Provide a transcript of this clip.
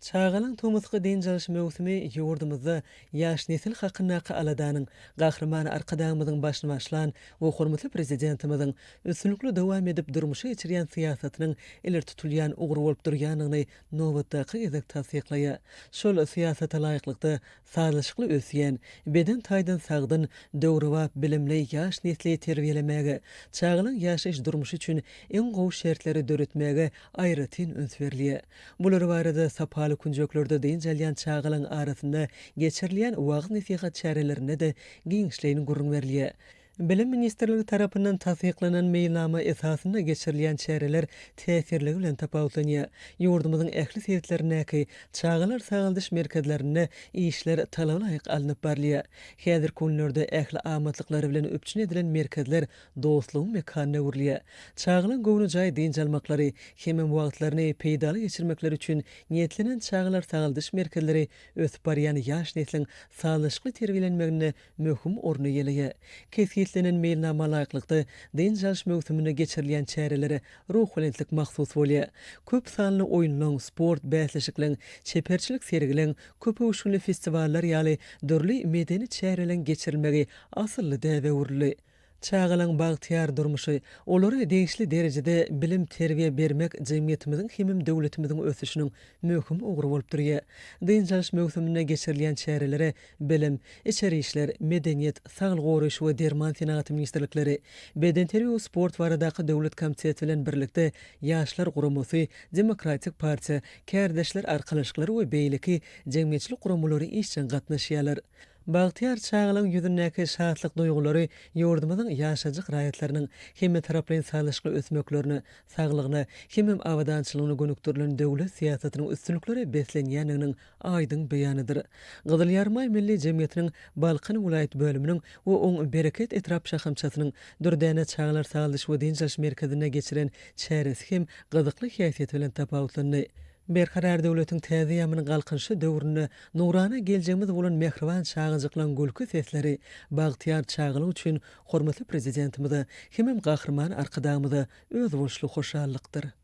Çağalan Tomusqa deyin çalış mövsimi yurdumuzda yaş nesil hakkında aladanın gahramanı arkadağımızın başına başlan ve hormatly prezidentimizin üstünlüklü devam edip durmuşa geçirýän siýasatynyň iler tutulýan ugry bolup durýanyny nowatdaky gezek tasdiklaya. Şol siýasata laýyklykda sazlaşykly ösýän, beden taýdan sagdyn döwrüwa bilimli yaş nesli terbiýelemäge, çağalan ýaşaýyş durmuşy üçin en gowy şertleri döretmäge aýratyn öns berilýär. Bular barada sapal kunjöklerde deyin jalyan çağalan arasında geçirilýän wagt nasihat çärelerine de giňişleýin gurrun berilýär. Bilim Ministerligi tarapyndan tasdiklanan meýilnama esasynda geçirilýän çäreler täsirli bilen tapawutlanýar. Ýurdumyzyň ähli sewitlerine çağalar sagaldyş merkezlerine işler talaba laýyk alınıp barlýar. Häzir günlerde ähli amatyklary bilen öpçün edilen merkezler dostlugyň mekanyna gurulýar. Çağalan gowunu jaý diň jalmaklary hemem wagtlaryny peýdaly geçirmekleri üçin niýetlenen çağalar sagaldyş merkezleri ösüp barýan ýaş neslin sağlaşykly terbiýelenmegine möhüm orny ýeleýär. Keslenen meýilnama laýyklykda deň çalış mövsümine geçirilýän çärelere ruhulentlik mahsus bolýar. Köp sanly oýunlaryň, sport bäsleşikliň, çeperçilik sergileň, köp uşunly festivallar ýaly dörli medeni çäreleň geçirilmegi asylly däwe urly. Çağalan bagtyar durmuşy, olary degişli derejede bilim terbiýe bermek jemgyýetimiziň hemem döwletimiziň ösüşiniň möhüm ugry bolup durýar. Deň çalış mövsümine geçirilýän çärelere bilim, içeri işler, medeniýet, saglyk goruş we derman senaty ministerlikleri, beden terbiýe we sport baradaky döwlet komiteti bilen birlikde ýaşlar guramasy, Demokratik partiýa, kärdeşler arkalaşyklary we beýleki jemgyýetçilik guramalary işçe gatnaşýarlar. Bagtyar çağalan ýüzündäki şatlyk duýgulary ýurdumyzyň ýaşajyk raýatlarynyň hemme taraply sağlaşykly ösmeklerini, saglygyny, hemem awadançylygyny gönükdirilen döwlet siýasatynyň üstünlikleri beslenýändiginiň aýdyň beýanydyr. Gyzyl Ýarmay Milli Jemgyýetiniň Balkyn vilayet bölüminiň we oň bereket etrap şahamçasynyň dürdäne çağalar sağladyş we deň çalış merkezine geçiren çäresi hem gyzykly häsiýet bilen tapawutlandy. Berkarar döwletiň täze ýamynyň galkynşy döwrüne nurana geljeğimiz bolan mehriban çağıjyklaryň gülki sesleri bagtyar çağılyk üçin hormatly prezidentimize hemem gahrman arkadağımyza öz bolşly hoşallykdyr.